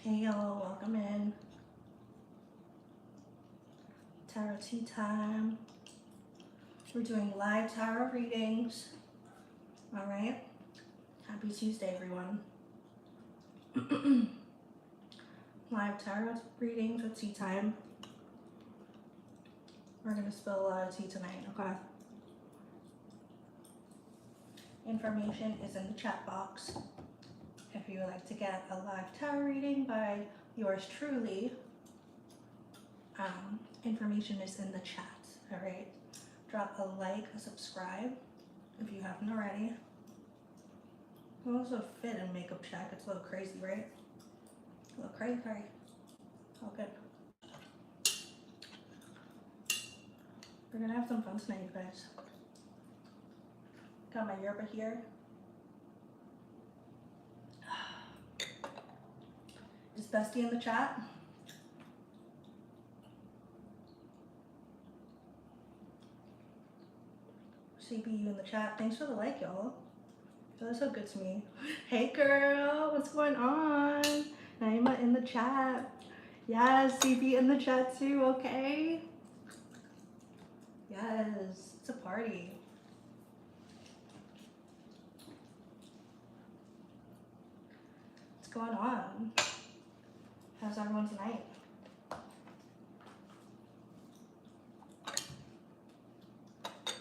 Hey y'all, welcome in. Tarot tea time. We're doing live tarot readings. All right. Happy Tuesday, everyone. Live tarot readings with tea time. We're gonna spill a lot of tea tonight, okay? Information is in the chat box. If you would like to get a live tarot reading by yours truly, information is in the chat, all right? Drop a like, a subscribe if you haven't already. I also fit and makeup check. It's a little crazy, right? A little crazy. All good. We're gonna have some fun tonight, you guys. Got my yerba here. Is Bestie in the chat? CPU in the chat. Thanks for the like, y'all. Feels so good to me. Hey girl, what's going on? Naima in the chat. Yes, CB in the chat too, okay? Yes, it's a party. What's going on? How's everyone tonight?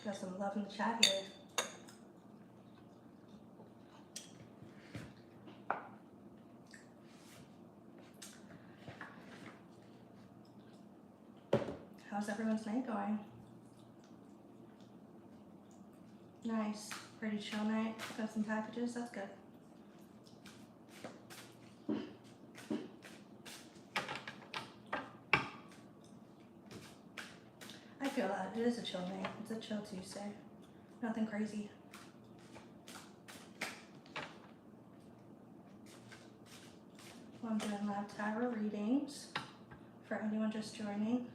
Got some love in the chat here. How's everyone's night going? Nice. Pretty chill night. Got some packages. That's good. I feel that. It is a chill night. It's a chill Tuesday. Nothing crazy. Well, I'm doing live tarot readings for anyone just joining.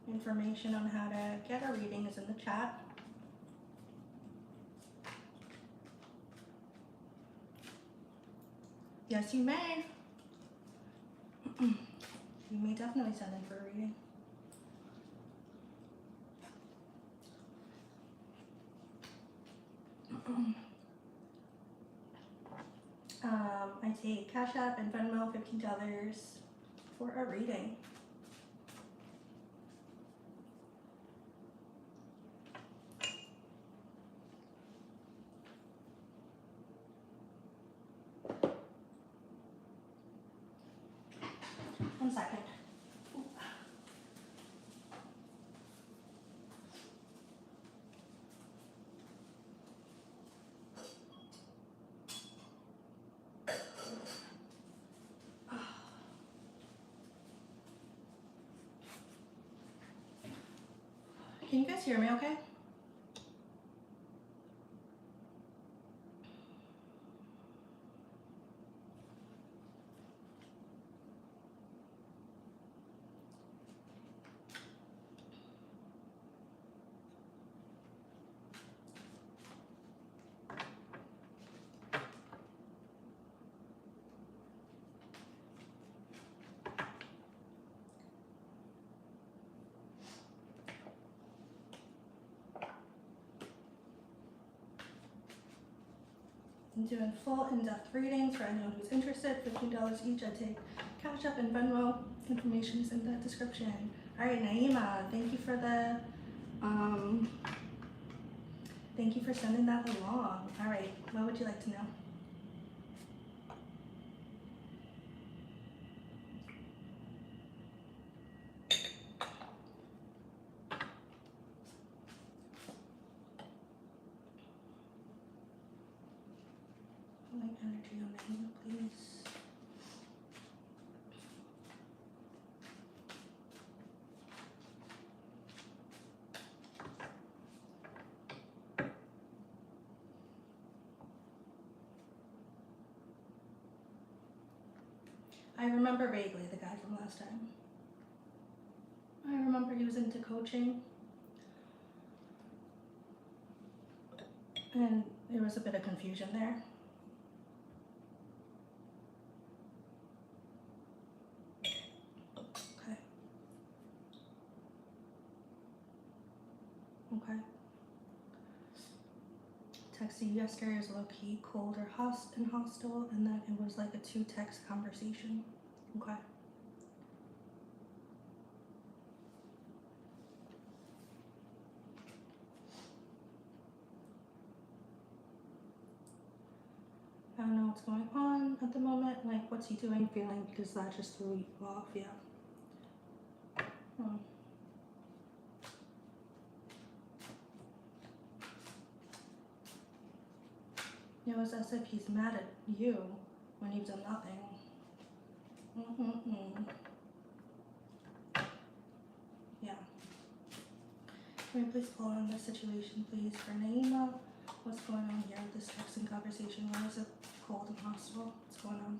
Information on how to get a reading is in the chat. Yes, you may. You may definitely send in for a reading. I take Cash App and Venmo, $15 for a reading. One second. Can you guys hear me okay? I'm doing full in-depth readings for anyone who's interested. $15 each. I take Cash App and Venmo. Information is in the description. All right, Naima, thank you for the thank you for sending that along. All right, what would you like to know? Light energy on Naima, please. I remember vaguely the guy from last time. I remember he was into coaching. And there was a bit of confusion there. okay? Texted you yesterday was low-key, cold or hostile, and that it was like a 2-text conversation, okay? I don't know what's going on at the moment, like what's he doing, feeling, because that just threw you off, yeah. It was as if he's mad at you when you've done nothing. Yeah. Can we please pull on this situation, please, for Naima? What's going on here with this texting conversation? Why is it cold and hostile? What's going on?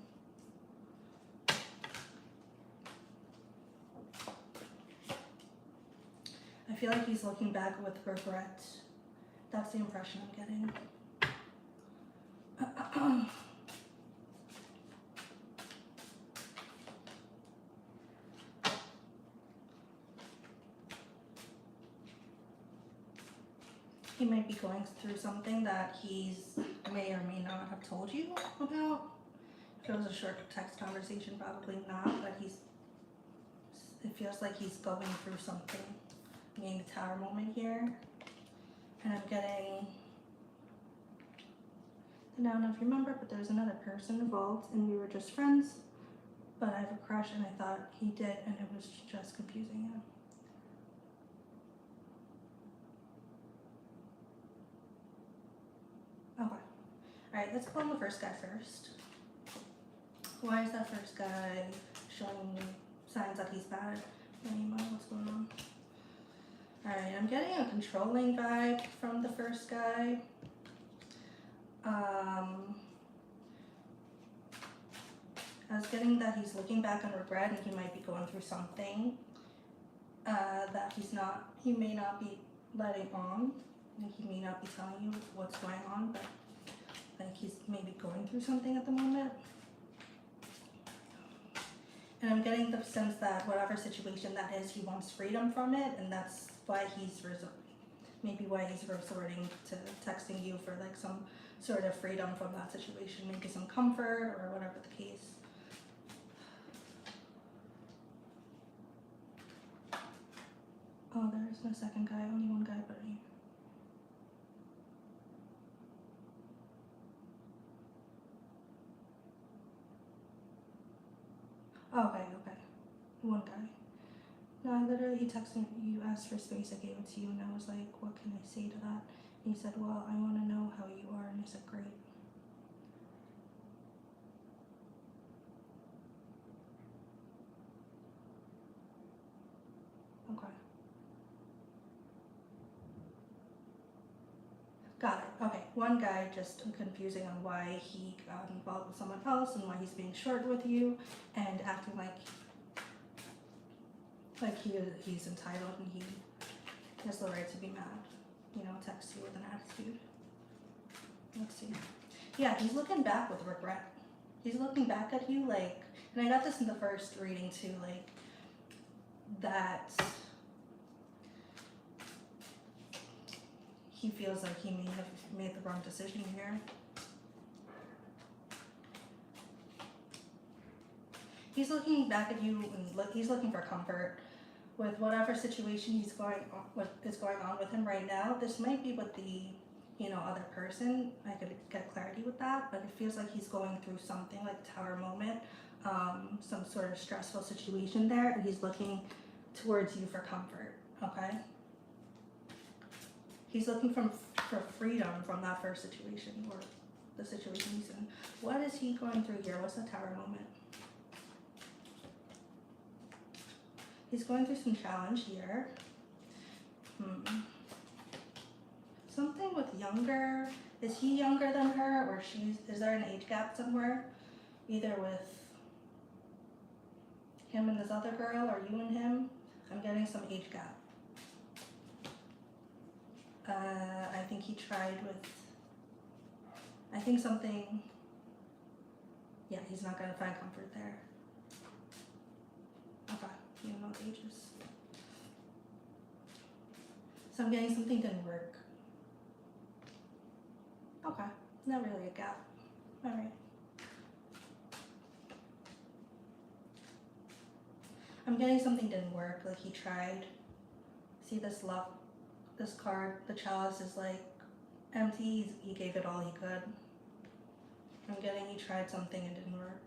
I feel like he's looking back with regret. That's the impression I'm getting. He might be going through something that he's may or may not have told you about. If it was a short text conversation, probably not, but it feels like he's going through something. I'm getting the Tower moment here. And I'm getting, I don't know if you remember, but there was another person involved and we were just friends, but I have a crush and I thought he did and it was just confusing him. Okay. Alright, let's pull on the first guy first. Why is that first guy showing signs that he's bad? What's going on? Alright, I'm getting a controlling vibe from the first guy. I was getting that he's looking back on regret and he might be going through something that he may not be letting on. Like he may not be telling you what's going on, but like he's maybe going through something at the moment. And I'm getting the sense that whatever situation that is, he wants freedom from it, and that's why he's resorting to texting you for like some sort of freedom from that situation, maybe some comfort or whatever the case. Oh, there's no second guy, only one guy but me. Okay. One guy. No, literally he texted me, you asked for space, I gave it to you, and I was like, what can I say to that? And he said, well, I want to know how you are, and I said, great. Okay. Got it. Okay. One guy just confusing on why he got involved with someone else and why he's being short with you and acting like he's entitled and he has the right to be mad. Text you with an attitude. Let's see. Yeah, he's looking back with regret. He's looking back at you like, and I got this in the first reading too, like that he feels like he may have made the wrong decision here. He's looking back at you and he's looking for comfort with whatever situation is going on with him right now. This might be with the other person. I could get clarity with that, but it feels like he's going through something like Tower moment, some sort of stressful situation there, and he's looking towards you for comfort. Okay. He's looking for freedom from that first situation or the situation he's in. What is he going through here? What's the Tower moment? He's going through some challenge here. Something with younger. Is he younger than her, or is there an age gap somewhere? Either with him and this other girl, or you and him. I'm getting some age gap. I think he tried with, I think something, yeah, he's not going to find comfort there. Okay, you don't know what the age is. So I'm getting something didn't work. Okay, not really a gap. All right. I'm getting something didn't work, like he tried. See this love, this card, the chalice is like empty, he gave it all he could. I'm getting he tried something and didn't work.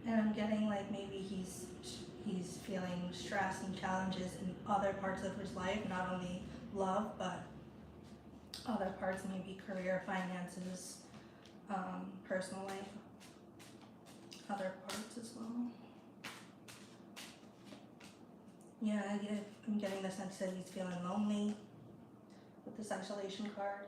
And I'm getting like maybe he's feeling stress and challenges in other parts of his life, not only love, but other parts, maybe career, finances, personal life, other parts as well. Yeah, I'm getting the sense that he's feeling lonely with this isolation card.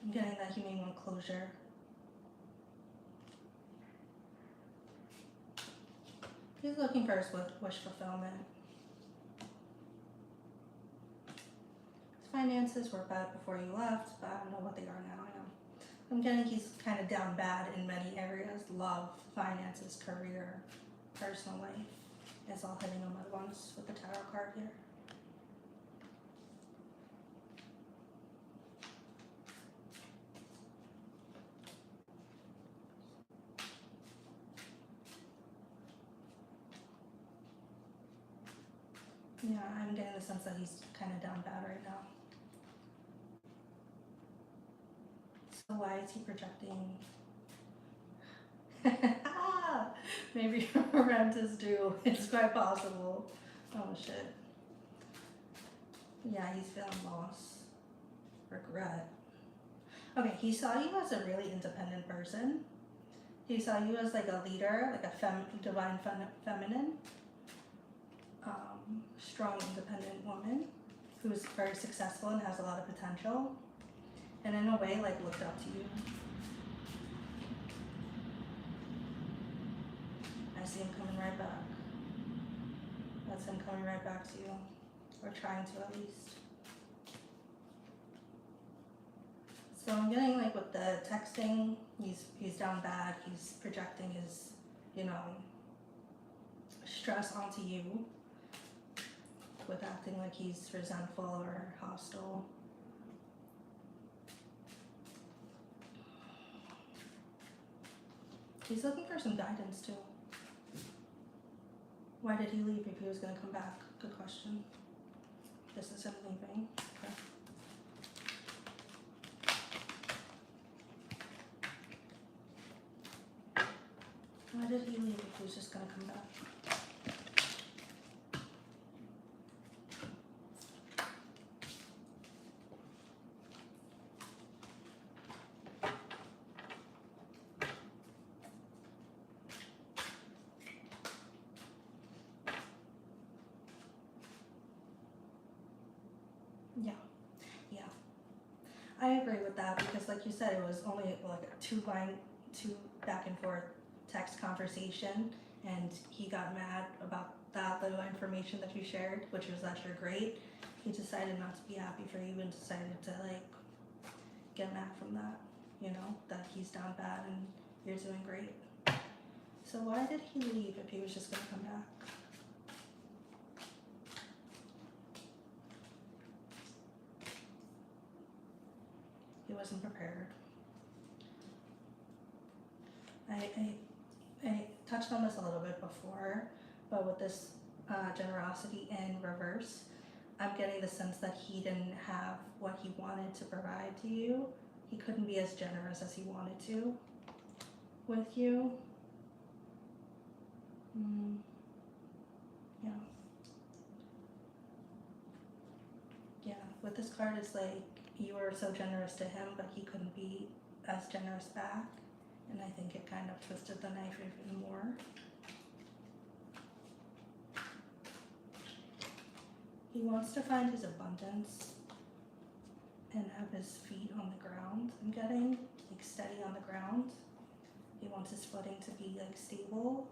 I'm getting that he may want closure. He's looking for his wish fulfillment. His finances were bad before you left, but I don't know what they are now. I'm getting he's kind of down bad in many areas. Love, finances, career, personal life. It's all hitting him at once with the tarot card here. Yeah, I'm getting the sense that he's kind of down bad right now. So why is he projecting? Maybe rent is due. It's quite possible. Oh shit. Yeah, he's feeling loss, regret. Okay, he saw you as a really independent person. He saw you as like a leader, like a divine feminine, strong, independent woman who's very successful and has a lot of potential, and in a way, like looked up to you. I see him coming right back. That's him coming right back to you, or trying to at least. So I'm getting like with the texting, he's down bad. He's projecting his, stress onto you with acting like he's resentful or hostile. He's looking for some guidance too. Why did he leave if he was gonna come back? Good question. This is him leaving. Okay. Why did he leave if he was just gonna come back? Yeah, I agree with that because, like you said, it was only like a two back and forth text conversation, and he got mad about that little information that you shared, which was that you're great. He decided not to be happy for you and decided to like get mad from that, that he's down bad and you're doing great. So why did he leave if he was just gonna come back? He wasn't prepared. I touched on this a little bit before, but with this generosity in reverse, I'm getting the sense that he didn't have what he wanted to provide to you. He couldn't be as generous as he wanted to with you. Yeah, with this card, it's like you were so generous to him, but he couldn't be as generous back. And I think it kind of twisted the knife even more. He wants to find his abundance and have his feet on the ground. I'm getting like steady on the ground. He wants his footing to be like stable.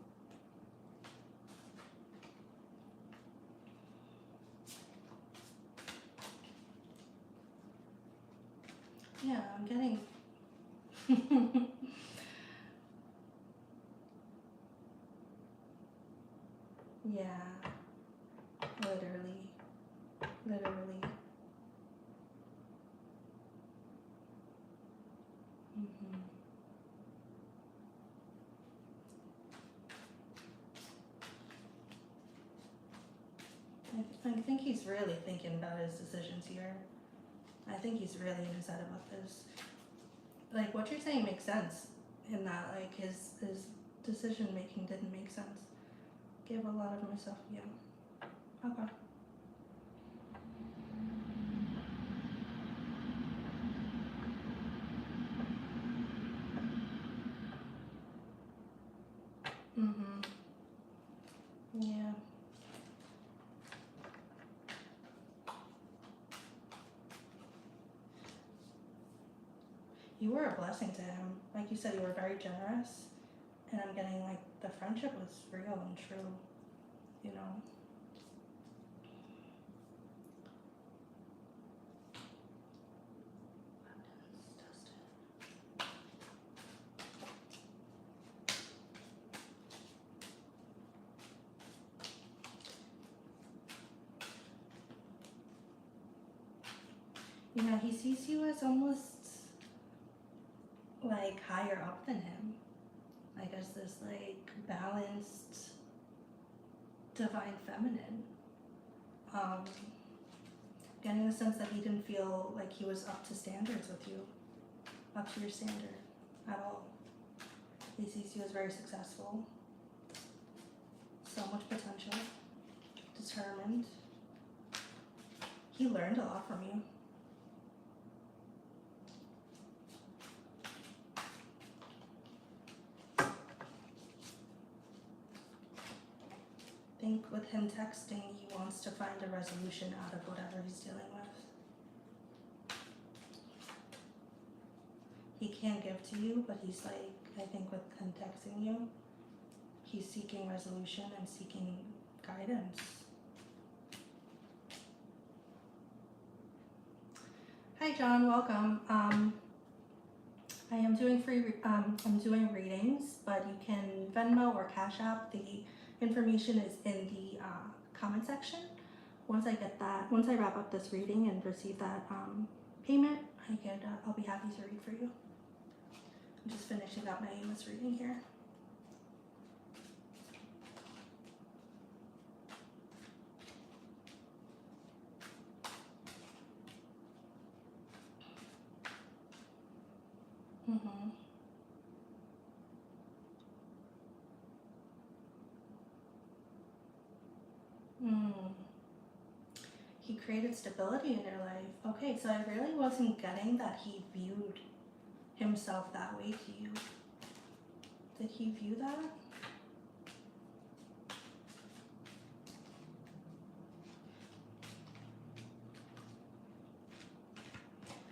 Yeah, I'm getting. Yeah, literally, literally. hmm I think he's really thinking about his decisions here. I think he's really in his head about this. Like what you're saying makes sense in that like his decision making didn't make sense. Gave a lot of myself, yeah. Okay. Mhm. Yeah. You were a blessing to him. Like you said, you were very generous, and I'm getting like the friendship was real and true. You know. You know, he sees you as almost like higher up than him, like as this like balanced divine feminine. Um, Getting the sense that he didn't feel like he was up to standards with you, up to your standard at all. He sees you as very successful, so much potential, determined. He learned a lot from you. I think with him texting, he wants to find a resolution out of whatever he's dealing with. He can give to you, but he's like, I think with him texting you, he's seeking resolution and seeking guidance. Hi John, welcome. I am doing I'm doing readings, but you can Venmo or Cash App. The information is in the comment section. Once I wrap up this reading and receive that payment, I'll be happy to read for you. I'm just finishing up my Amos reading here. Mm-hmm. Mm. He created stability in your life. Okay, so I really wasn't getting that he viewed himself that way to you. Did he view that?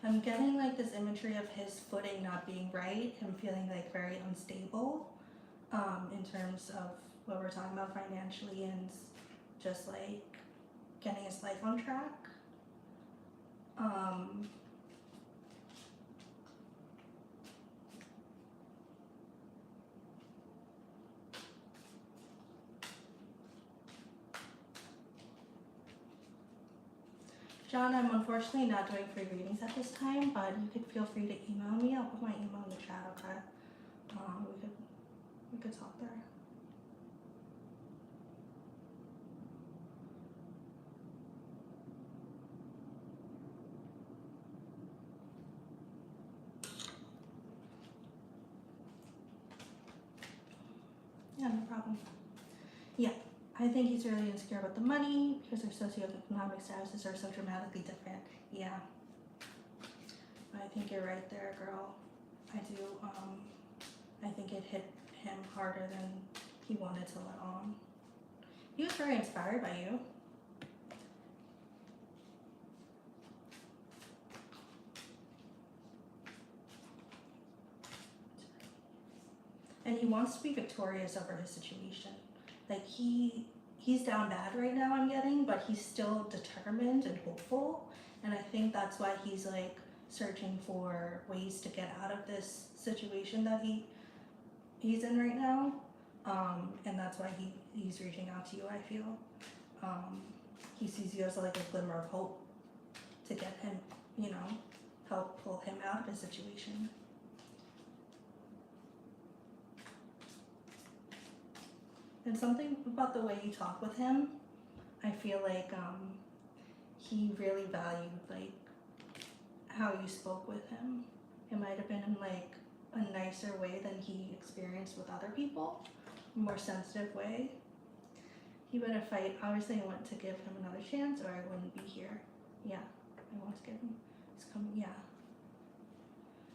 I'm getting like this imagery of his footing not being right, him feeling like very unstable in terms of what we're talking about financially and just like getting his life on track. John, I'm unfortunately not doing free readings at this time, but you could feel free to email me. I'll put my email in the chat, okay? We could talk there. Yeah, no problem. Yeah, I think he's really insecure about the money because their socioeconomic statuses are so dramatically different. Yeah, I think you're right there, girl. I do. I think it hit him harder than he wanted to let on. He was very inspired by you. And he wants to be victorious over his situation. Like he's down bad right now, I'm getting, but he's still determined and hopeful. And I think that's why he's like searching for ways to get out of this situation that he's in right now. And that's why he's reaching out to you, I feel. He sees you as like a glimmer of hope to get him, help pull him out of his situation. And something about the way you talk with him, I feel like he really valued like how you spoke with him. It might have been in like a nicer way than he experienced with other people, a more sensitive way. He would have fight. Obviously, I want to give him another chance, or I wouldn't be here. Yeah, I want to give him. He's coming. Yeah.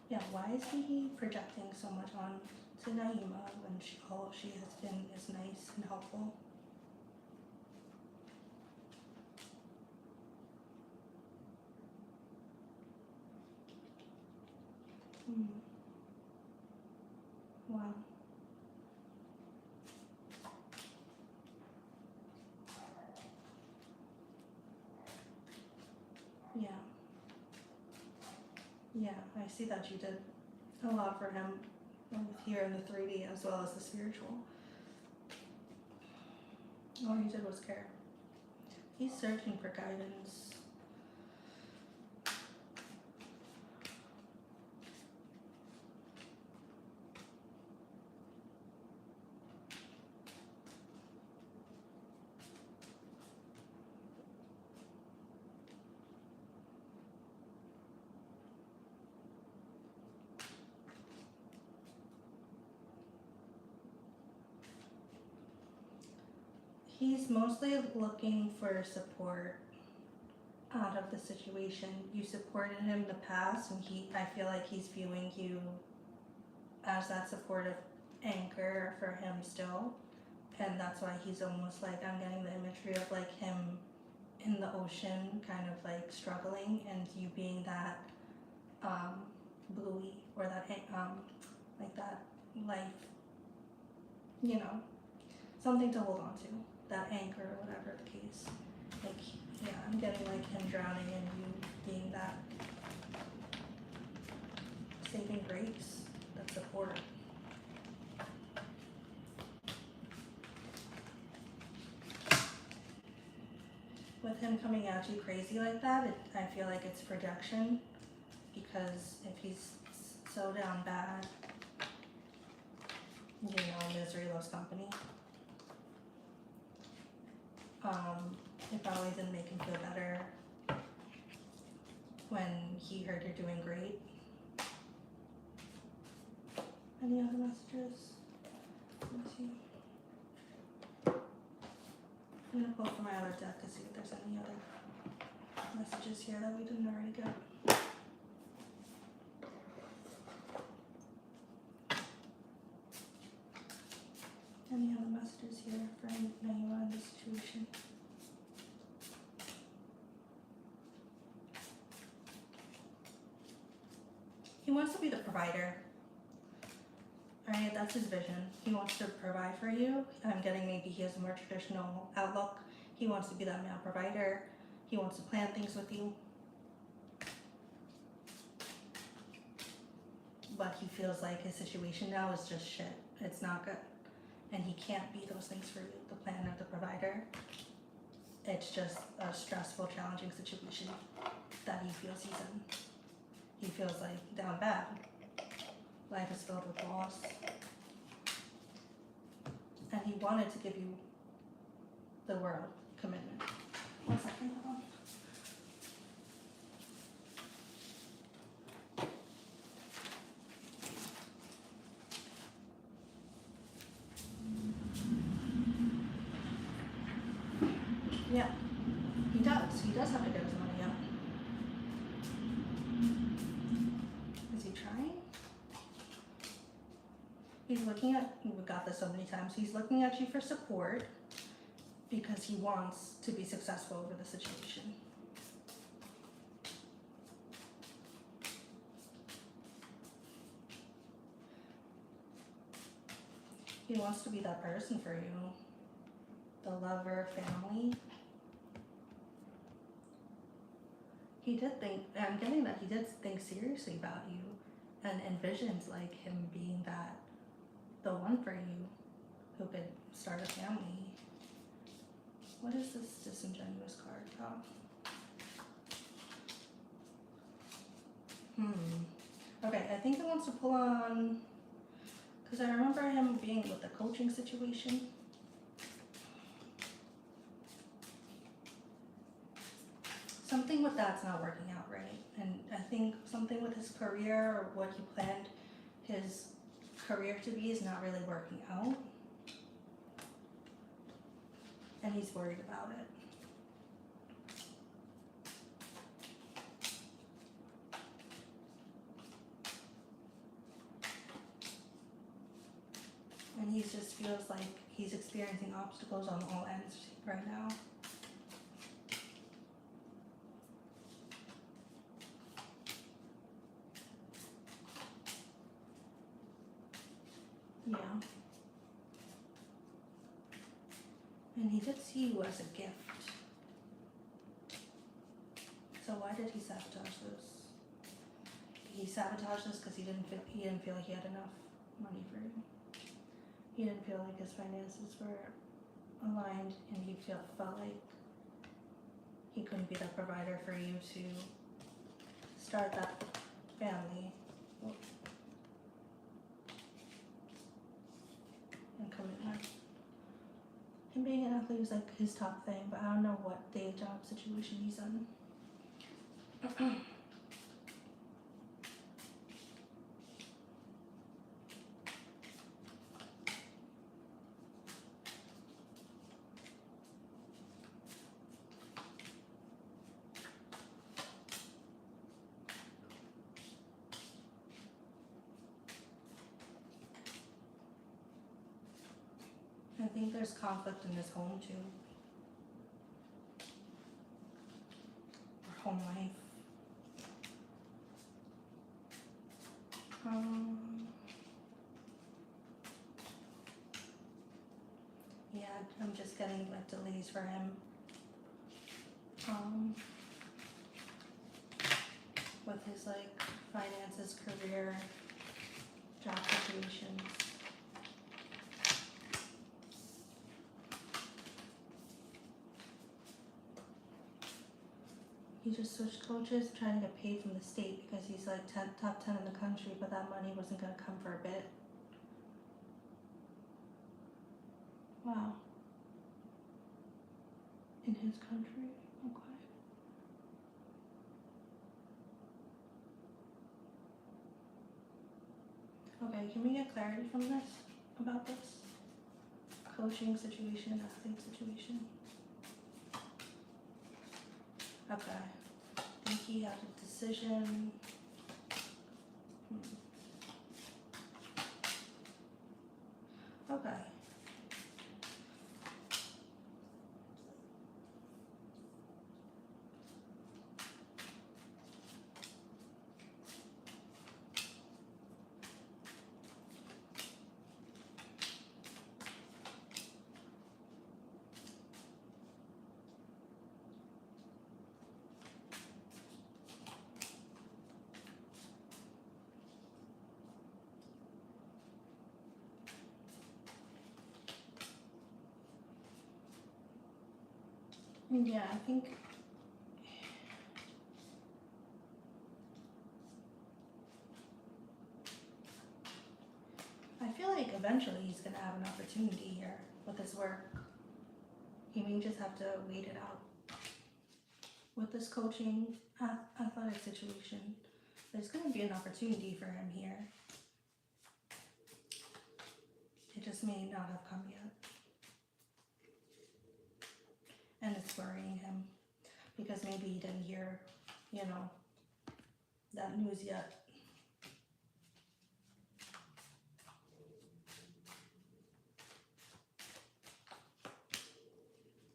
Yeah. Why is he projecting so much on to Naima when all she has been is nice and helpful? Wow. Yeah. Yeah, I see that you did a lot for him here in the 3D as well as the spiritual. All you did was care. He's searching for guidance. He's mostly looking for support out of the situation. You supported him in the past, and I feel like he's viewing you as that supportive anchor for him still. And that's why he's almost like, I'm getting the imagery of like him in the ocean, kind of like struggling, and you being that buoy, or that like that life, something to hold on to, that anchor, or whatever the case. Like, yeah, I'm getting like him drowning and you being that saving grace, that support. With him coming at you crazy like that, I feel like it's projection, because if he's so down bad, misery loves company. It probably didn't make him feel better when he heard you're doing great. Any other messages? Let me see. I'm gonna pull from my other deck to see if there's any other messages here that we didn't already get. Any other messages here for Naima in this situation? He wants to be the provider. Alright, that's his vision. He wants to provide for you. I'm getting maybe he has a more traditional outlook. He wants to be that male provider. He wants to plan things with you. But he feels like his situation now is just shit. It's not good. And he can't be those things for you, the planner, the provider. It's just a stressful, challenging situation that he feels he's in. He feels like down bad. Life is filled with loss. And he wanted to give you the world commitment. 1 second, hold on. Yeah, he does. He does have to get his money out. Is he trying? He's looking at, we got this so many times, he's looking at you for support because he wants to be successful over the situation. He wants to be that person for you, the lover, family. he did think, I'm getting that he did think seriously about you and envisions like him being that, the one for you who could start a family. What is this disingenuous card about? Okay, I think he wants to pull on, because I remember him being with the coaching situation. Something with that's not working out right. And I think something with his career or what he planned his career to be is not really working out. And he's worried about it. And he just feels like he's experiencing obstacles on all ends right now. Yeah. And he did see you as a gift. So why did he sabotage this? He sabotaged this because he didn't feel like he had enough money for you. He didn't feel like his finances were aligned, and he felt like he couldn't be the provider for you to start that family and commitment. Him being an athlete was like his top thing, but I don't know what day job situation he's in. I think there's conflict in his home too. Or home life. Yeah, I'm just getting like delays for him. With his like finances, career, job situations. He just switched coaches, trying to get paid from the state because he's like top 10 in the country, but that money wasn't going to come for a bit. Wow. In his country? Okay. Okay, can we get clarity from this, about this? Coaching situation, athlete situation. Okay. I think he had a decision. Okay. Yeah, I think I feel like eventually he's gonna have an opportunity here with his work. He may just have to wait it out. With this coaching athletic situation, there's gonna be an opportunity for him here. It just may not have come yet. And it's worrying him because maybe he didn't hear, that news yet.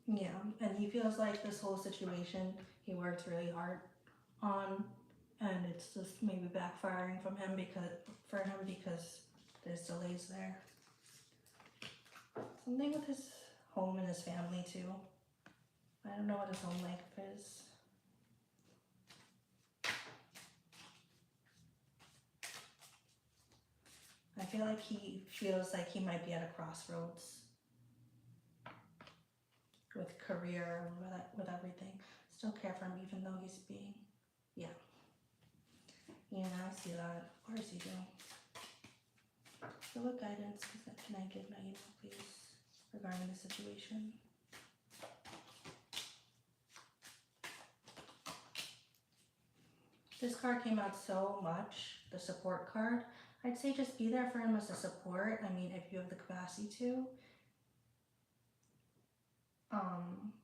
Yeah, and he feels like this whole situation he worked really hard on, and it's just maybe backfiring for him because there's delays there. Something with his home and his family too. I don't know what his home life is. I feel like he feels like he might be at a crossroads with career and with everything. Still care for him even though he's being, yeah. Yeah, I see that. Of course you do. So what guidance can I give Naima, please, regarding the situation? This card came out so much, the support card. I'd say just be there for him as a support. I mean, if you have the capacity to.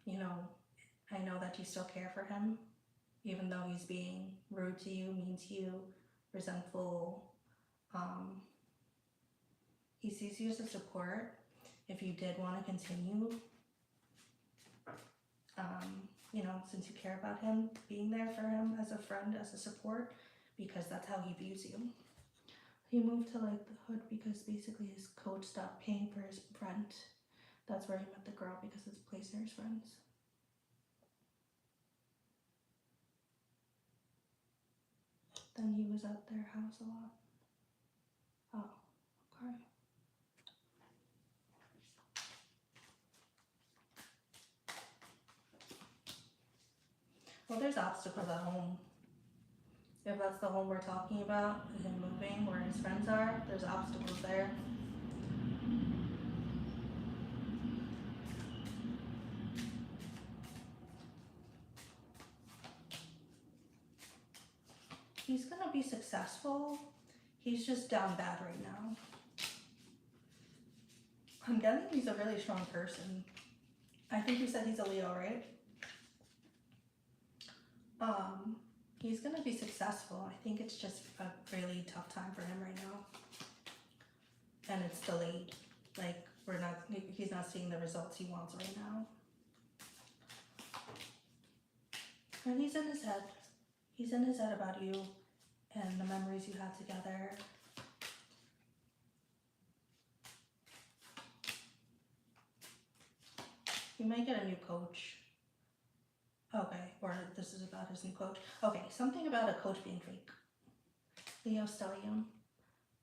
You know, I know that you still care for him, even though he's being rude to you, mean to you, resentful. He sees you as a support. If you did want to continue, you know, since you care about him, being there for him as a friend, as a support, because that's how he views you. He moved to like the hood because basically his coach stopped paying for his rent. That's where he met the girl because his placers friends. Then he was at their house a lot. Oh, okay. Well, there's obstacles at home. If that's the home we're talking about, him moving where his friends are, there's obstacles there. He's gonna be successful. He's just down bad right now. I'm getting he's a really strong person. I think you said he's a Leo, right? He's gonna be successful. I think it's just a really tough time for him right now. And it's delayed. Like he's not seeing the results he wants right now. And he's in his head. He's in his head about you and the memories you had together. You might get a new coach. Okay, or this is about his new coach. Okay, something about a coach being fake. Leo Stellium.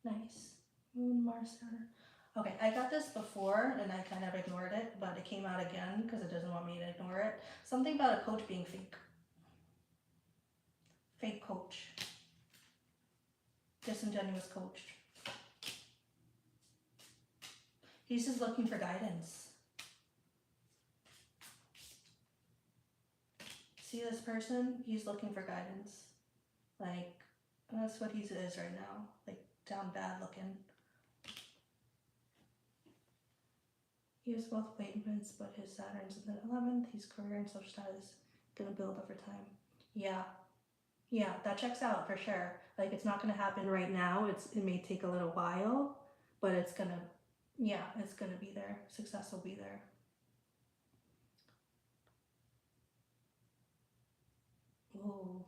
Nice. Moon, Mars, Saturn. Okay, I got this before and I kind of ignored it, but it came out again because it doesn't want me to ignore it. Something about a coach being fake. Fake coach. Disingenuous coach. He's just looking for guidance. See this person? He's looking for guidance. Like, that's what he is right now. Like, down bad looking. He has both appointments, but his Saturn's in the 11th. His career and social status gonna build over time. Yeah, that checks out for sure. Like, it's not gonna happen right now. It may take a little while, but it's gonna be there. Success will be there. Ooh.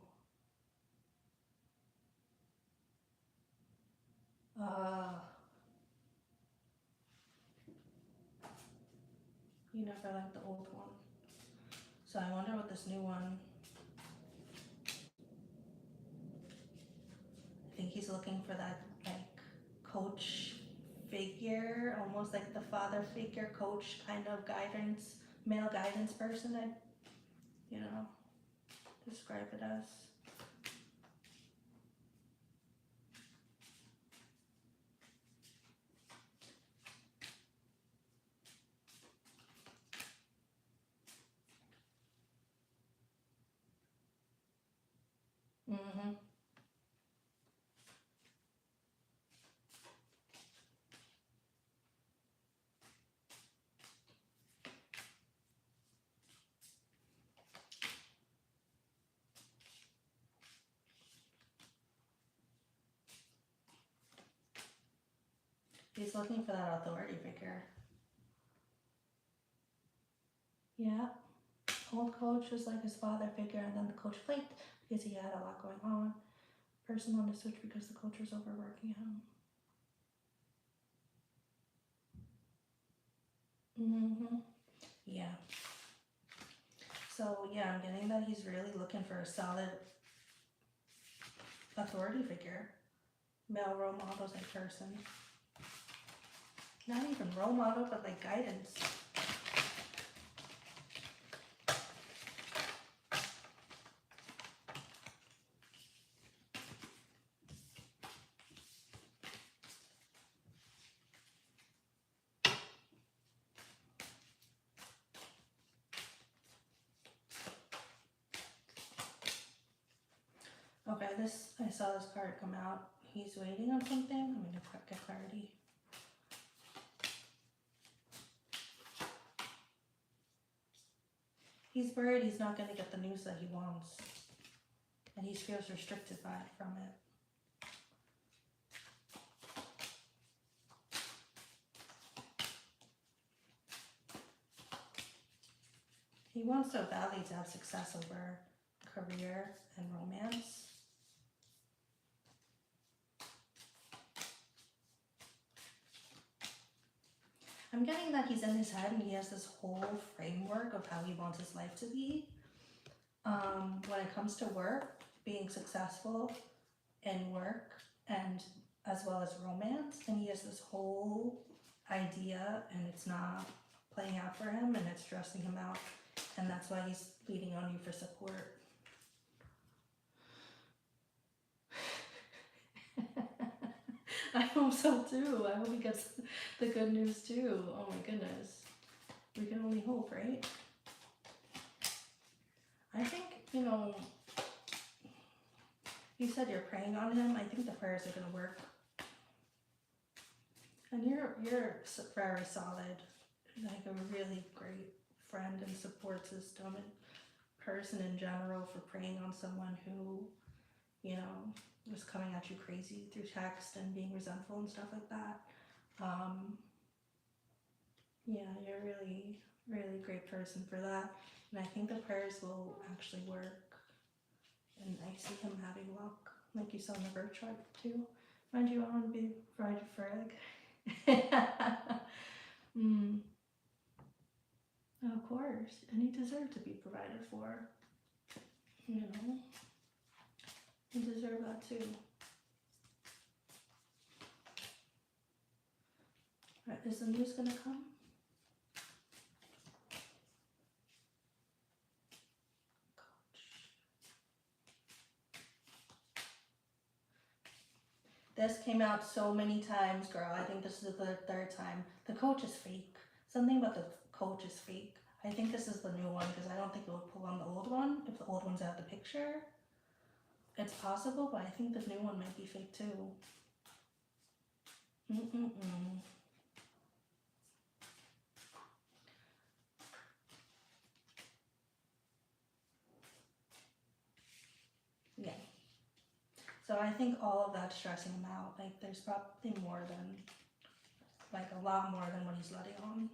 You never liked the old one. So I wonder what this new one. I think he's looking for that like coach figure, almost like the father figure, coach kind of guidance, male guidance person. I, describe it as. Mm-hmm. He's looking for that authority figure. Yeah. Old coach was like his father figure, and then the coach flaked because he had a lot going on. Person wanted to switch because the coach was overworking him. Mm-hmm. Yeah. So yeah, I'm getting that he's really looking for a solid authority figure, male role model type person. Not even role model, but like guidance. Okay, I saw this card come out. He's waiting on something. I'm gonna get clarity. He's worried he's not gonna get the news that he wants. And he feels restricted from it. He wants so badly to have success over career and romance. I'm getting that he's in his head and he has this whole framework of how he wants his life to be. When it comes to work, being successful in work and as well as romance, and he has this whole idea and it's not playing out for him and it's stressing him out, and that's why he's leaning on you for support. I hope so too. I hope he gets the good news too. Oh my goodness. We can only hope, right? I think, you said you're praying on him. I think the prayers are going to work. And you're very solid, like a really great friend and support system and person in general for praying on someone who, was coming at you crazy through text and being resentful and stuff like that. Yeah, you're a really, really great person for that. And I think the prayers will actually work. And I see him having luck, like you saw in the birth chart too. Mind you, I want to be provided for, like, of course, and you deserve to be provided for. You deserve that too. Right, is the news gonna come? This came out so many times, girl. I think this is the third time. The coach is fake. Something about the coach is fake. I think this is the new one because I don't think it will pull on the old one if the old one's out the picture. It's possible, but I think the new one might be fake too. Yeah. So I think all of that's stressing him out. Like there's probably more than, like a lot more than what he's letting on.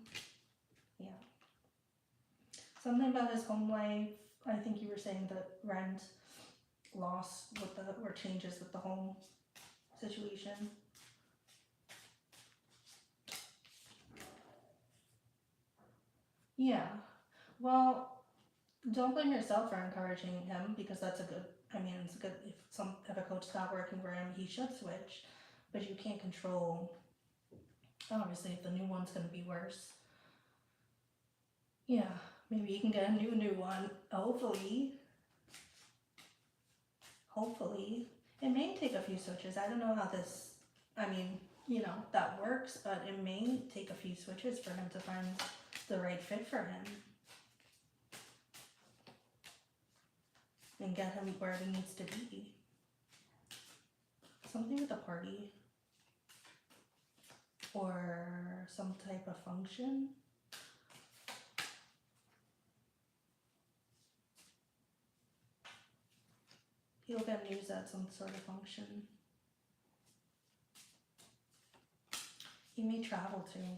Yeah. Something about his home life. I think you were saying that rent loss with or changes with the home situation. Yeah. Well, don't blame yourself for encouraging him because that's a good, it's good if a coach's not working for him, he should switch, but you can't control, obviously, if the new one's going to be worse. Yeah, maybe you can get a new one, hopefully. It may take a few switches. I don't know how this, that works, but it may take a few switches for him to find the right fit for him. And get him where he needs to be. Something with a party. Or some type of function. He'll get news at some sort of function. He may travel too.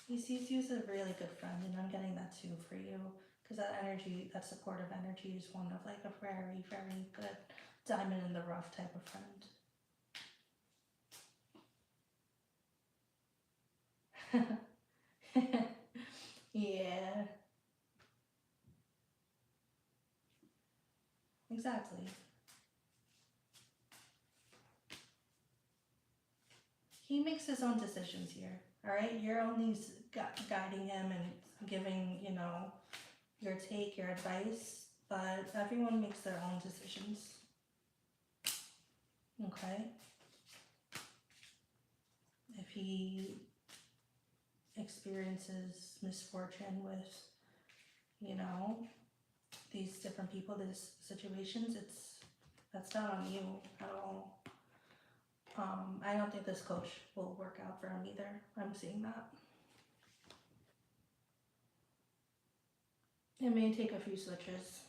He sees you as a really good friend, and I'm getting that too for you. Because that energy, that supportive energy is one of like a very, very good diamond in the rough type of friend. Yeah. Exactly. he makes his own decisions here. All right, you're only guiding him and giving, you know, your take, your advice, but everyone makes their own decisions. Okay? If he experiences misfortune with, you know, these different people, these situations, that's not on you at all. I don't think this coach will work out for him either. I'm seeing that. It may take a few switches.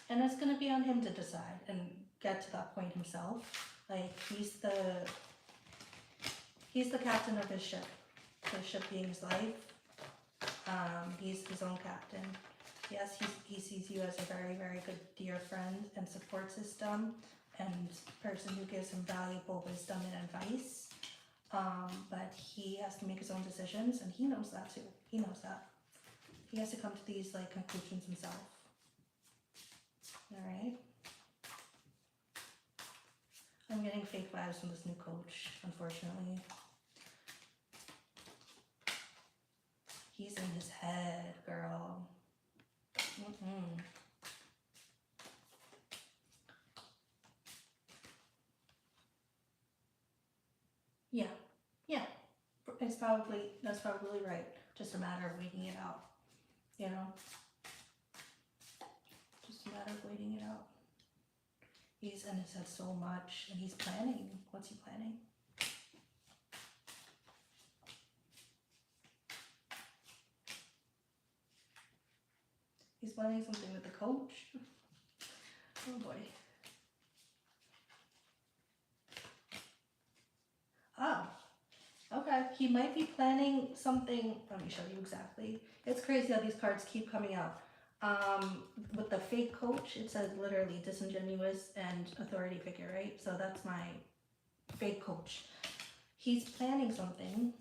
And it's gonna be on him to decide and get to that point himself. Like, he's the captain of his ship being his life. He's his own captain. Yes, he sees you as a very, very good dear friend and support system and person who gives him valuable wisdom and advice. But he has to make his own decisions, and he knows that too. He knows that. He has to come to these like conclusions himself. All right. I'm getting fake vibes from this new coach, unfortunately. He's in his head, girl. Yeah, that's probably right. Just a matter of waiting it out, you know? Just a matter of waiting it out. He's in his head so much, and he's planning. What's he planning? He's planning something with the coach. Oh boy. Oh, okay. He might be planning something. Let me show you exactly. It's crazy how these cards keep coming out. With the fake coach, it says literally disingenuous and authority figure, right? So that's my fake coach. He's planning something,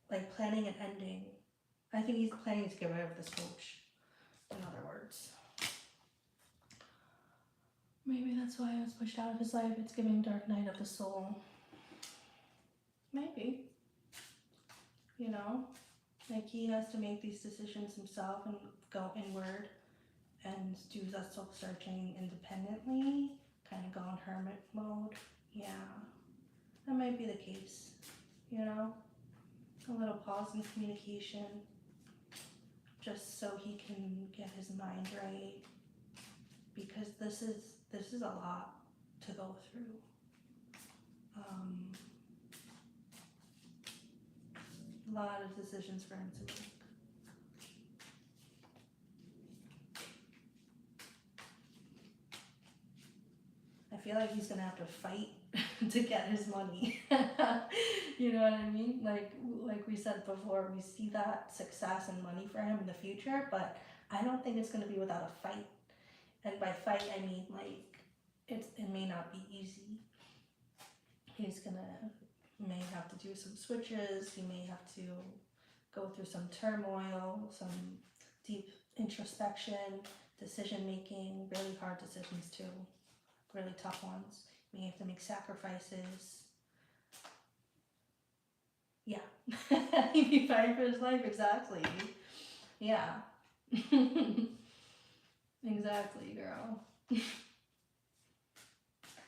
like planning an ending. I think he's planning to get rid of this coach, in other words. Maybe that's why I was pushed out of his life. It's giving Dark Night of the Soul. Maybe. You know? Like, he has to make these decisions himself and go inward and do that self-searching independently, kind of go in hermit mode. Yeah, that might be the case, you know? A little pause in communication, just so he can get his mind right, because this is a lot to go through. A lot of decisions for him to make. I feel like he's gonna have to fight to get his money. You know what I mean? Like we said before, we see that success and money for him in the future, but I don't think it's gonna be without a fight. And by fight, I mean like it may not be easy. He's may have to do some switches. He may have to go through some turmoil, some deep introspection, decision making, really hard decisions too. Really tough ones. You may have to make sacrifices. Yeah. He'd be fighting for his life, exactly. Yeah. Exactly, girl.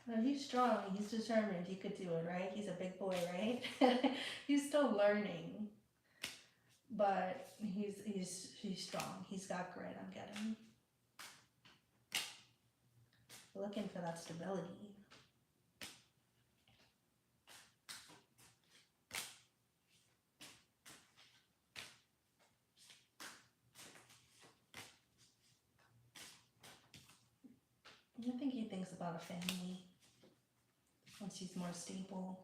No, he's strong, he's determined, he could do it, right? He's a big boy, right? He's still learning. But he's strong. He's got grit, I'm getting. Looking for that stability. I think he thinks about a family once he's more stable.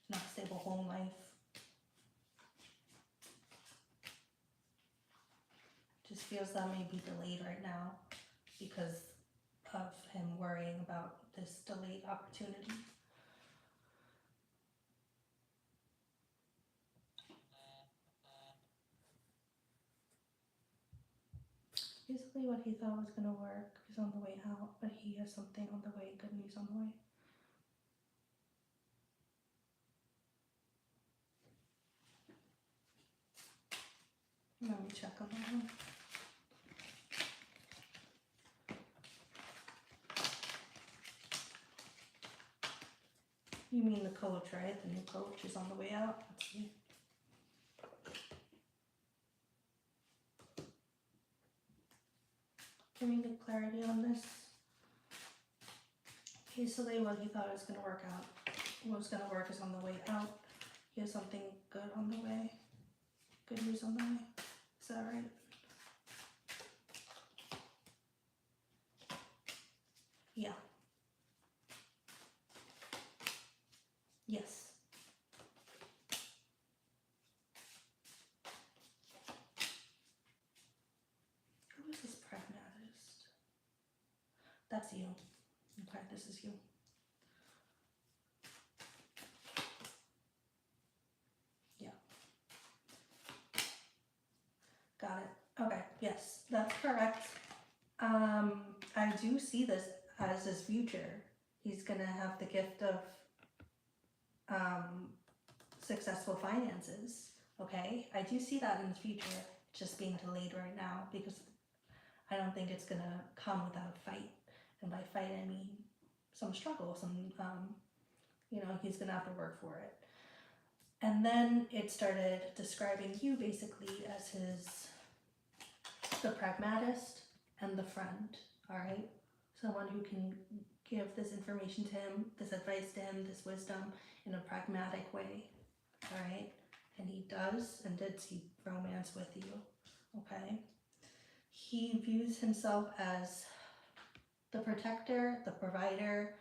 Not stable home life. Just feels that may be delayed right now because of him worrying about this delayed opportunity. He's Basically what he thought was gonna work is on the way out, but he has something on the way, good news on the way. Let me check on that one. You mean the coach, right? The new coach is on the way out. Let's see. Can we get clarity on this? Basically what he thought was gonna work out, what was gonna work is on the way out. He has something good on the way. Good news on the way. Is that right? Yeah. Yes. Who is this pragmatist? That's you. Okay, this is you. Yeah. Got it. Okay, yes, that's correct. I do see this as his future. He's gonna have the gift of successful finances. Okay, I do see that in the future. It's just being delayed right now because I don't think it's gonna come without a fight. And by fight, I mean some struggle, some, he's gonna have to work for it. And then it started describing you basically as the pragmatist and the friend, all right? Someone who can give this information to him, this advice to him, this wisdom in a pragmatic way, all right? And he does and did see romance with you, okay? He views himself as the protector, the provider,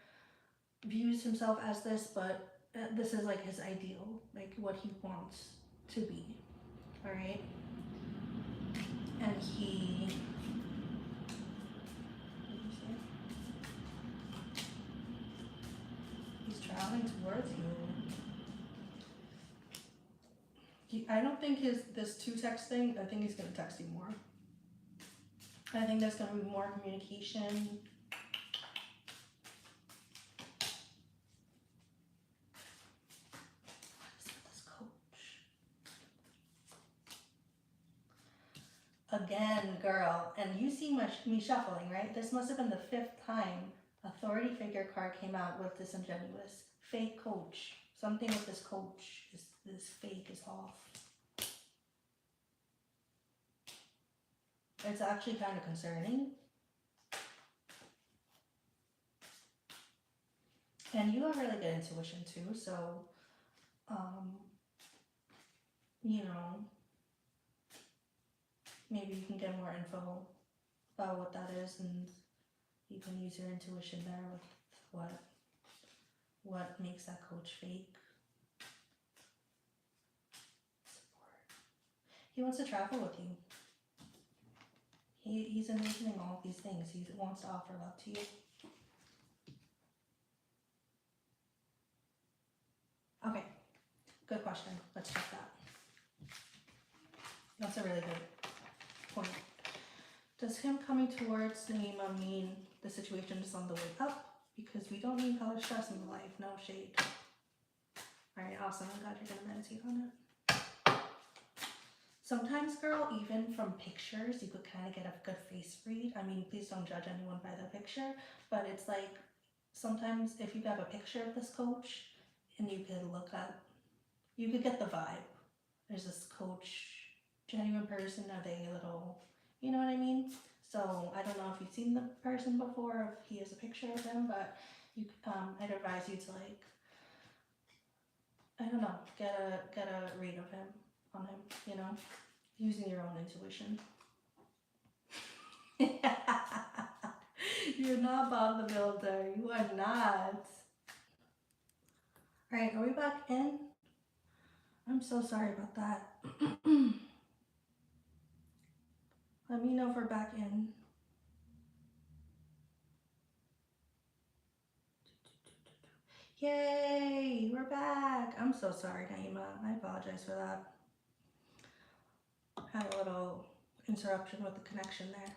views himself as this, but this is like his ideal, like what he wants to be, all right? And he's traveling towards you. I don't think this two text thing, I think he's gonna text you more. I think there's gonna be more communication. Again, girl, and you see me shuffling, right? This must have been the 5th time authority figure card came out with disingenuous. Fake coach. Something with this coach is fake, is off. It's actually kind of concerning. And you have really good intuition too, so, maybe you can get more info about what that is, and you can use your intuition there with what makes that coach fake. Support. He wants to travel with you. He's envisioning all of these things. He wants to offer love to you. Okay, good question. Let's check that. That's a really good point. Does him coming towards Naima mean the situation is on the way up? Because we don't need color stress in life, no shade. Alright, awesome. I'm glad you're gonna meditate on it. Sometimes, girl, even from pictures, you could kind of get a good face read. I mean, please don't judge anyone by the picture, but it's like, sometimes if you have a picture of this coach, and you could get the vibe. There's this coach, genuine person, are they a little, you know what I mean? So I don't know if you've seen the person before, or if he has a picture of him, but I'd advise you to, like, I don't know, get a read of him, on him, using your own intuition. You're not Bob the Builder, you are not. Alright, are we back in? I'm so sorry about that. Let me know if we're back in. Yay, we're back. I'm so sorry, Naima. I apologize for that. Had a little interruption with the connection there.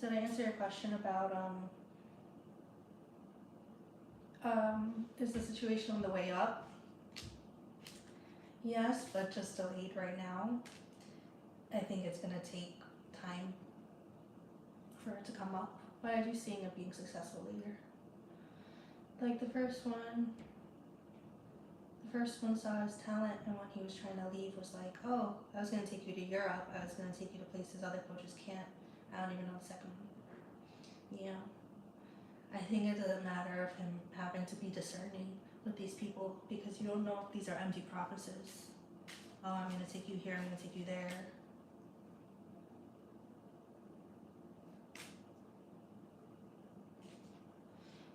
So to answer your question about is the situation on the way up? Yes, but just delayed right now. I think it's gonna take time for it to come up, but I do seeing it being successful later. Like the first one saw his talent, and when he was trying to leave was like, oh, I was gonna take you to Europe, I was gonna take you to places other coaches can't. I don't even know the second one. Yeah. I think it doesn't matter of him having to be discerning with these people because you don't know if these are empty promises. Oh, I'm gonna take you here, I'm gonna take you there.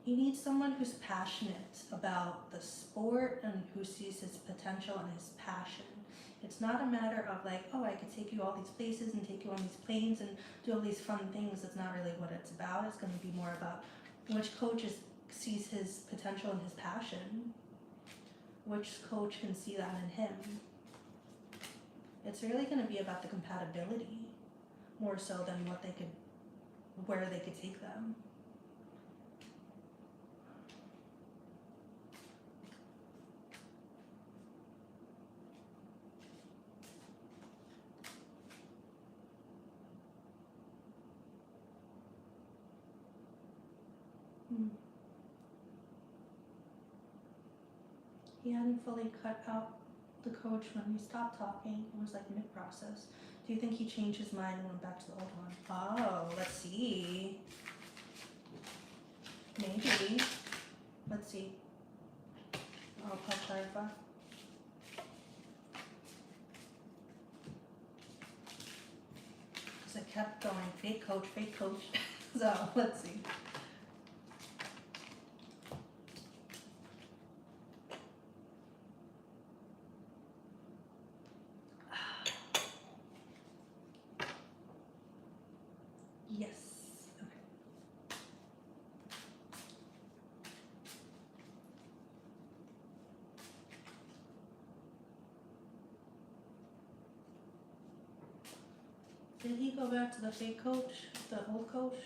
You need someone who's passionate about the sport and who sees his potential and his passion. It's not a matter of like, oh, I could take you all these places and take you on these planes and do all these fun things. That's not really what it's about. It's going to be more about which coach sees his potential and his passion. Which coach can see that in him. It's really going to be about the compatibility more so than where they could take them. He hadn't fully cut out the coach when we stopped talking. It was like mid-process. Do you think he changed his mind and went back to the old one? Oh, let's see. Maybe. Let's see. I'll clarify. Because I kept going, fake coach, fake coach. So, let's see. Yes. Okay. Did he go back to the fake coach, the old coach?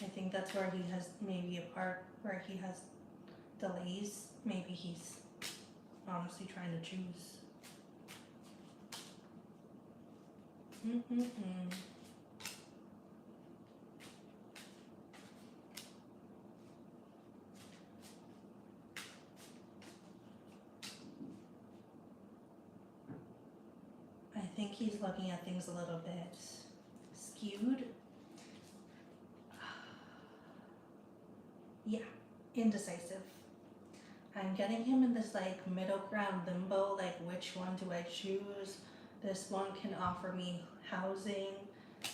I think that's where he has maybe a part where he has delays. Maybe he's honestly trying to choose. I think he's looking at things a little bit skewed. Yeah, indecisive. I'm getting him in this like middle ground limbo, like which one do I choose? This one can offer me housing,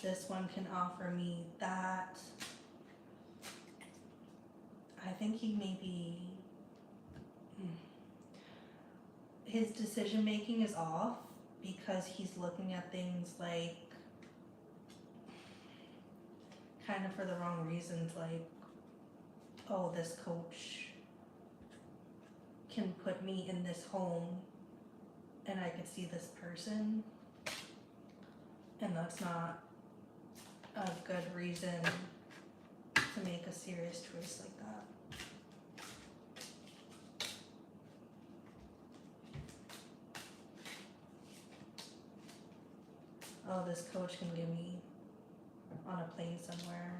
this one can offer me that. I think he may be, his decision making is off because he's looking at things like kind of for the wrong reasons, like, oh, this coach can put me in this home and I could see this person, and that's not a good reason to make a serious choice like that. Oh, this coach can get me on a plane somewhere.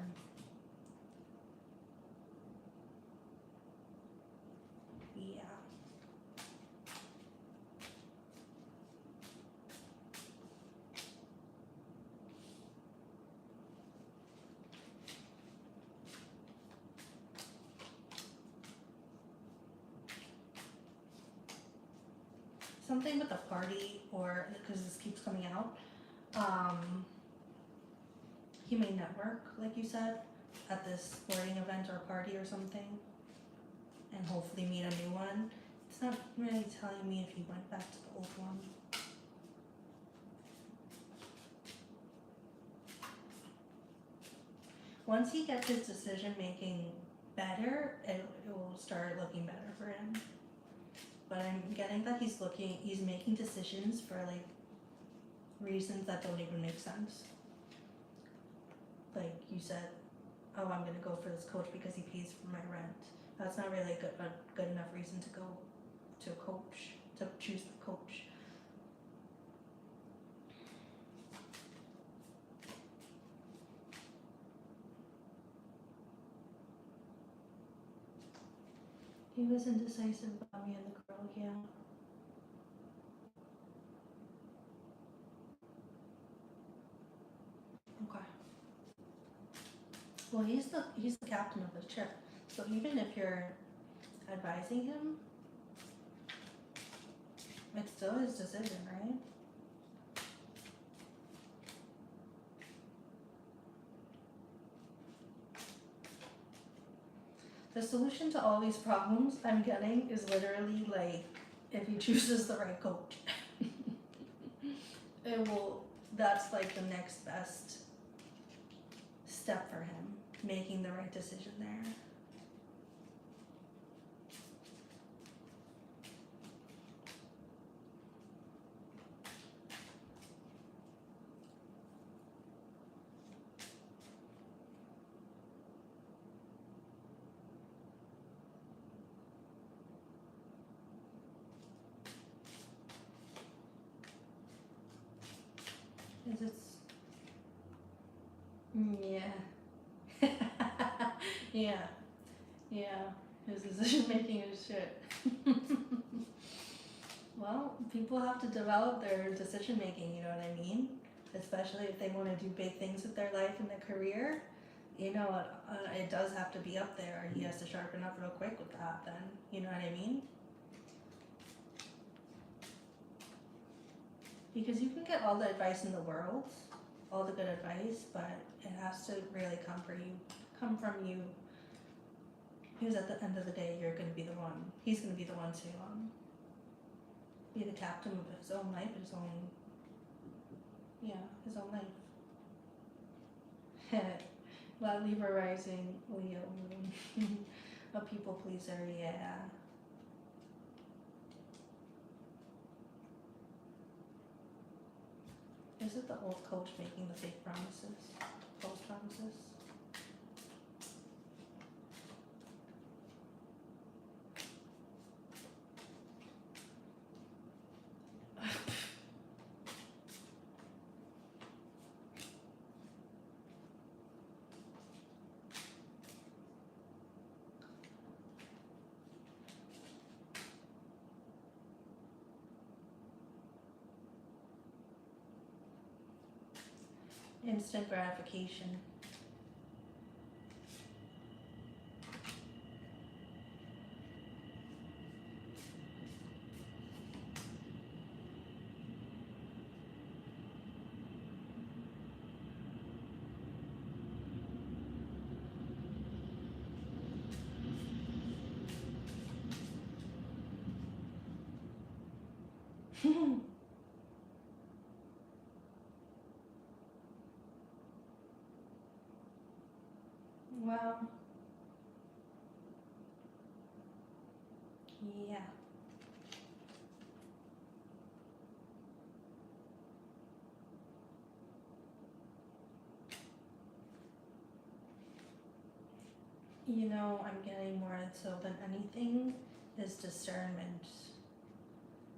Yeah. Something with the party, or because this keeps coming out, he may network, like you said, at this sporting event or party or something, and hopefully meet a new one. It's not really telling me if he went back to the old one. Once he gets his decision making better, it will start looking better for him. but I'm getting that he's making decisions for like reasons that don't even make sense. Like you said, oh, I'm gonna go for this coach because he pays for my rent. That's not really a good enough reason to go to a coach, to choose the coach. He was indecisive about me and the girl, yeah. Okay. Well, he's the captain of the ship, so even if you're advising him, it's still his decision, right? The solution to all these problems I'm getting is literally like if he chooses the right coach. That's like the next best step for him, making the right decision there. Is it? Yeah. Yeah. Yeah. His decision making is shit. Well, people have to develop their decision making, you know what I mean? Especially if they want to do big things with their life and their career. You know, it does have to be up there. He has to sharpen up real quick with that, then. You know what I mean? Because you can get all the advice in the world, all the good advice, but it has to really come from you. Because at the end of the day, you're going to be the one. He's going to be the one to be the captain of his own life, his own life. Well, Libra rising, Leo moon. A people pleaser, yeah. Is it the old coach making the fake promises? False promises? Instant gratification. Well, yeah. You know, I'm getting more so than anything, his discernment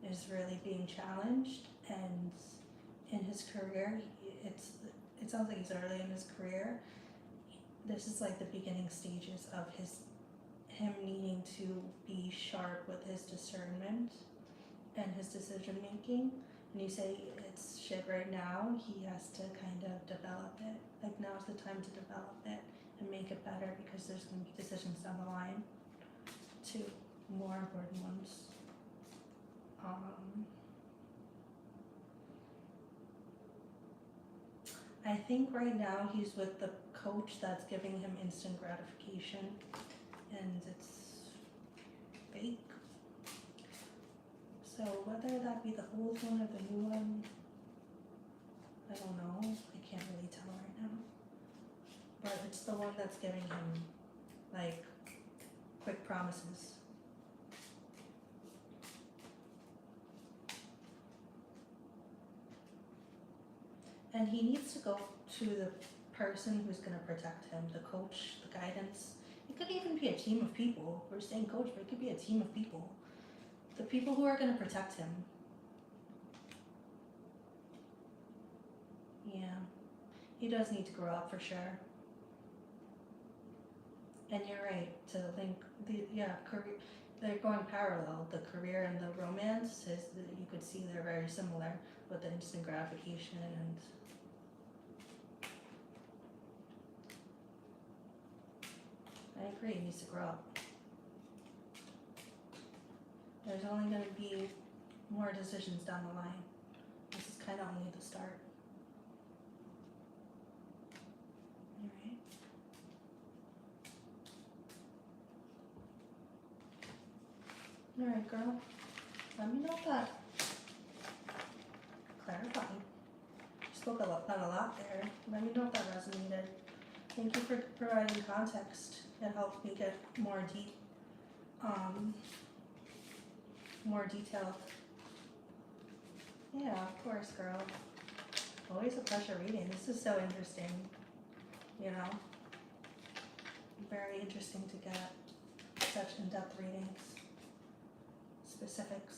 is really being challenged, and in his career, it sounds like he's early in his career. This is like the beginning stages of him needing to be sharp with his discernment and his decision making. And you say it's shit right now, he has to kind of develop it. Like now's the time to develop it and make it better, because there's gonna be decisions down the line too, more important ones. I think right now he's with the coach that's giving him instant gratification, and it's fake. So whether that be the old one or the new one, I don't know. I can't really tell right now. But it's the one that's giving him like quick promises. And he needs to go to the person who's going to protect him, the coach, the guidance. It could even be a team of people. We're saying coach, but it could be a team of people. The people who are going to protect him. Yeah. He does need to grow up for sure. And you're right to think, career, they're going parallel. The career and the romance is, you could see they're very similar with the instant gratification and I agree, he needs to grow up. There's only going to be more decisions down the line. This is kind of only the start. Alright, girl. Let me know that. Clarifying. You spoke about a lot there. Let me know if that resonated. Thank you for providing context. It helped me get more detailed. Yeah, of course, girl. Always a pleasure reading. This is so interesting. You know? Very interesting to get such in-depth readings. Specifics.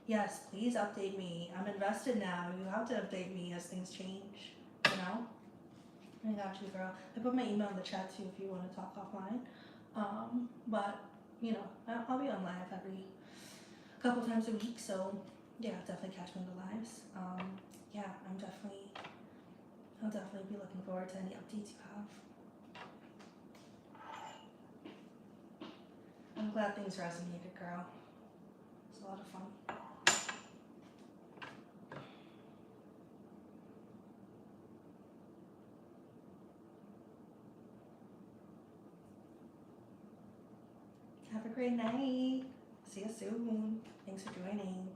Yes, please update me. I'm invested now. You have to update me as things change, you know? I got you, girl. I put my email in the chat too if you want to talk offline. But, you know, I'll be on live every couple times a week, so yeah, definitely catch me in the lives. Yeah, I'll definitely be looking forward to any updates you have. I'm glad things resonated, girl. It's a lot of fun. Have a great night. See you soon. Thanks for joining.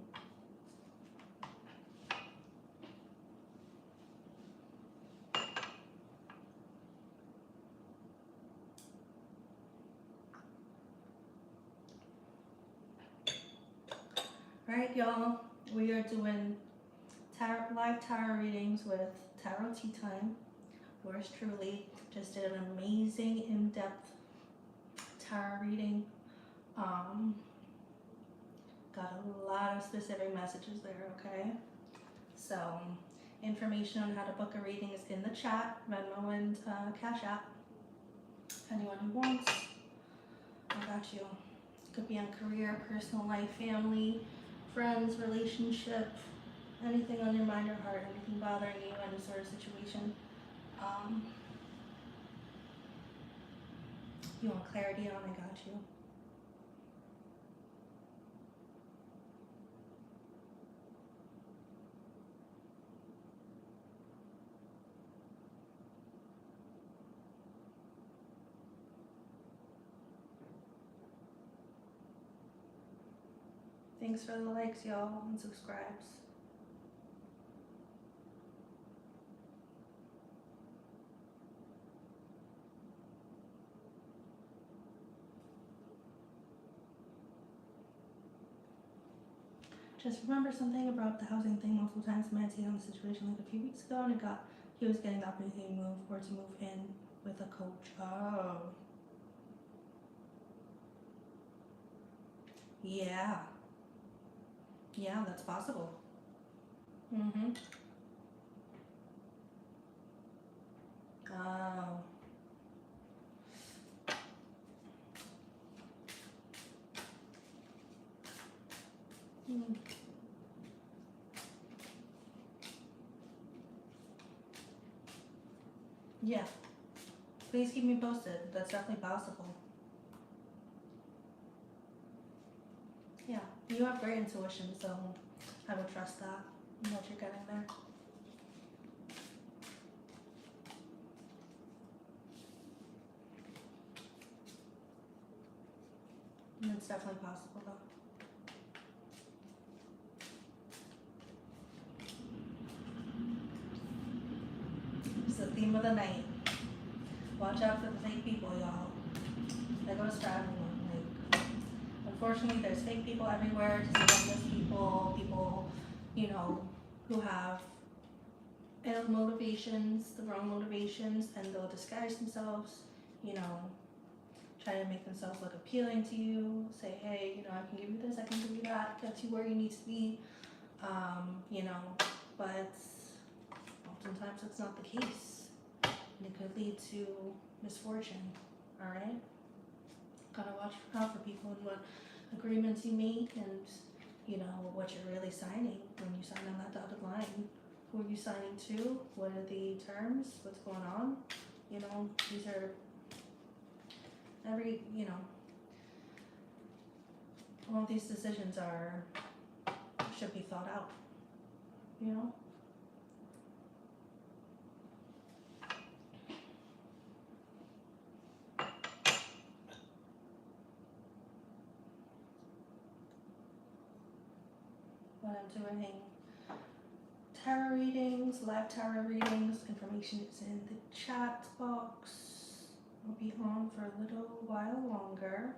Alright, y'all. We are doing live tarot readings with Tarot Tea Time. Yours truly just did an amazing in-depth tarot reading. Got a lot of specific messages there, okay? So, information on how to book a reading is in the chat, Venmo and Cash App. Anyone who wants, I got you. Could be on career, personal life, family, friends, relationship, anything on your mind or heart, anything bothering you, any sort of situation. You want clarity on, I got you. Thanks for the likes, y'all, and subscribes. Just remember something about the housing thing multiple times. I might see on the situation like a few weeks ago, and he was getting the opportunity to move or to move in with a coach. Oh. Yeah. Yeah, that's possible. Mm-hmm. Oh. Mm. Yeah. Please keep me posted. That's definitely possible. Yeah. You have great intuition, so I would trust that and what you're getting there. And it's definitely possible though. It's the theme of the night. Watch out for the fake people, y'all. That goes for everyone. Like, unfortunately, there's fake people everywhere, just homeless people, you know, who have ill motivations, the wrong motivations, and they'll disguise themselves, you know, try to make themselves look appealing to you, say, hey, you know, I can give you this, I can give you that, get you where you need to be, you know, but oftentimes it's not the case, and it could lead to misfortune, all right? Gotta watch out for people and what agreements you make, and you know what you're really signing when you sign on that dotted line. Who are you signing to? What are the terms? What's going on? You know, these are all of these decisions should be thought out, you know? When I'm doing tarot readings, live tarot readings, information is in the chat box. I'll be on for a little while longer,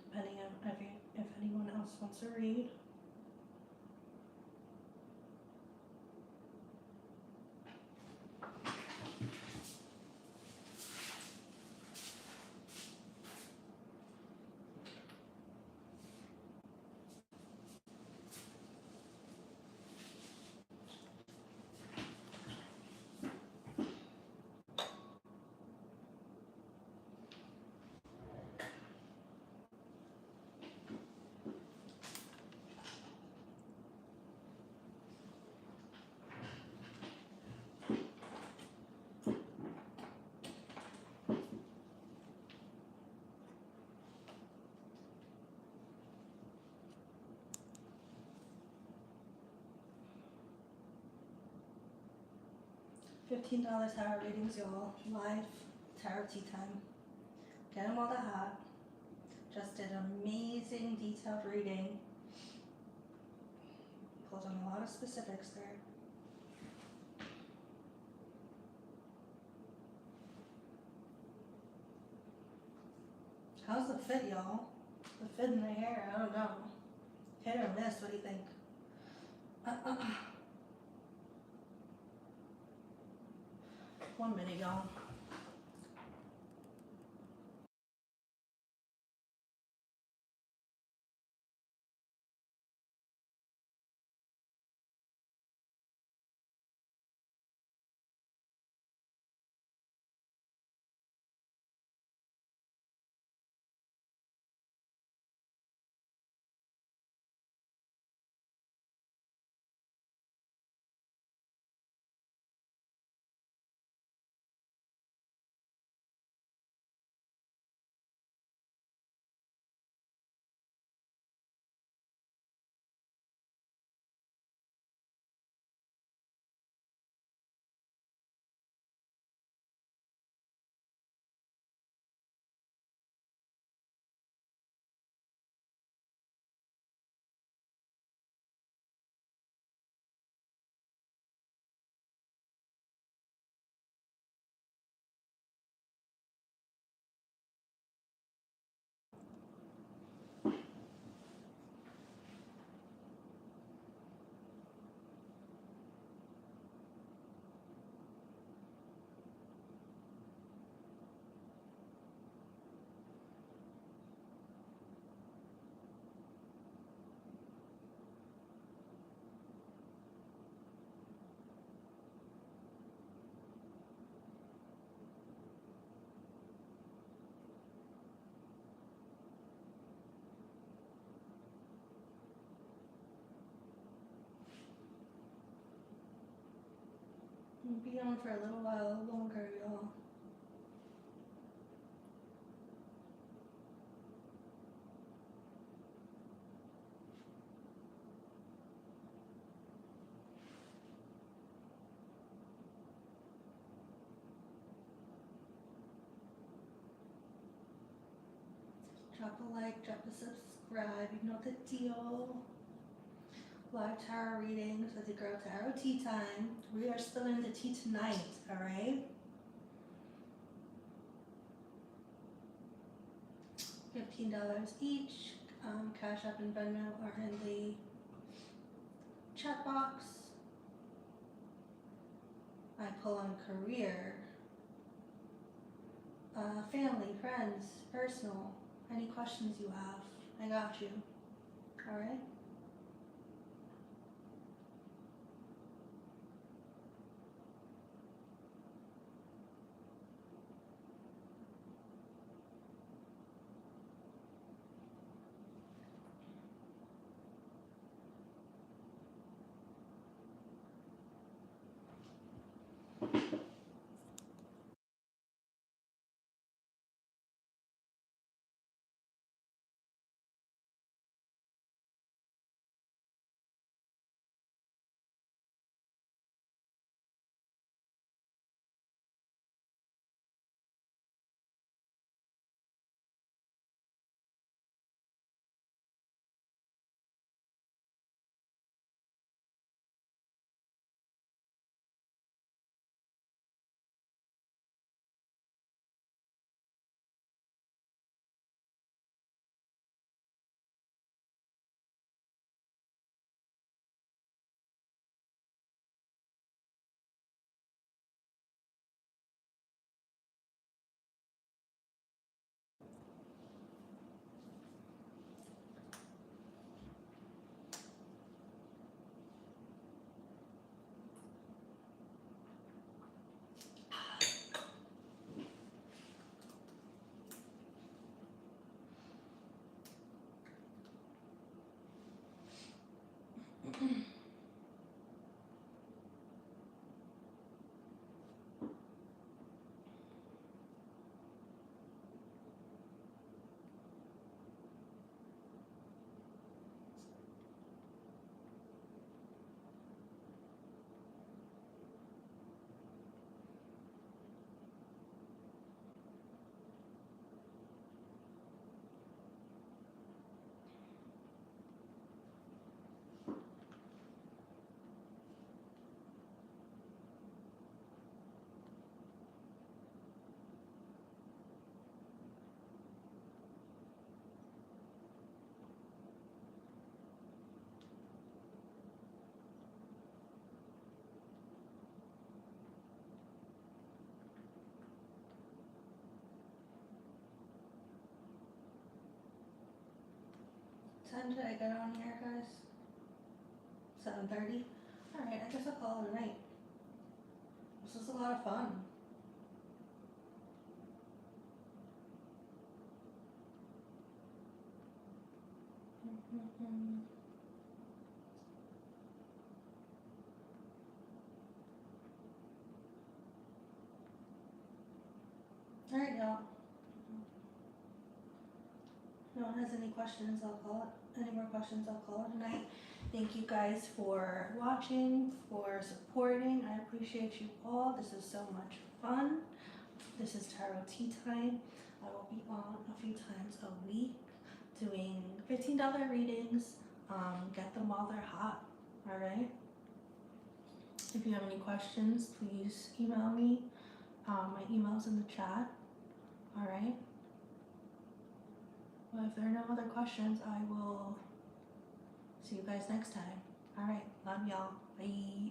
depending on if anyone else wants to read. $15 tarot readings, y'all. Live tarot tea time. Get them while they're hot. Just did an amazing detailed reading. Pulled on a lot of specifics there. How's the fit, y'all? The fit in the hair, I don't know. Hit or miss, what do you think? One minute, y'all. Be on for a little while longer, y'all. Drop a like, drop a subscribe, you know the deal. Live tarot readings with the girl tarot tea time. We are still in the tea tonight, alright? $15 each. Cash App and Venmo are in the chat box. I pull on career, family, friends, personal, any questions you have. I got you. All right? What time did I get on here, guys? 7:30? Alright, I guess I'll call it a night. This was a lot of fun. Alright, y'all. If no one has any questions, I'll call it. Any more questions, I'll call it a night. Thank you guys for watching, for supporting. I appreciate you all. This is so much fun. This is Tarot Tea Time. I will be on a few times a week doing $15 readings. Get them while they're hot. Alright? If you have any questions, please email me. My email's in the chat. Alright? Well, if there are no other questions, I will see you guys next time. Alright, love y'all. Bye.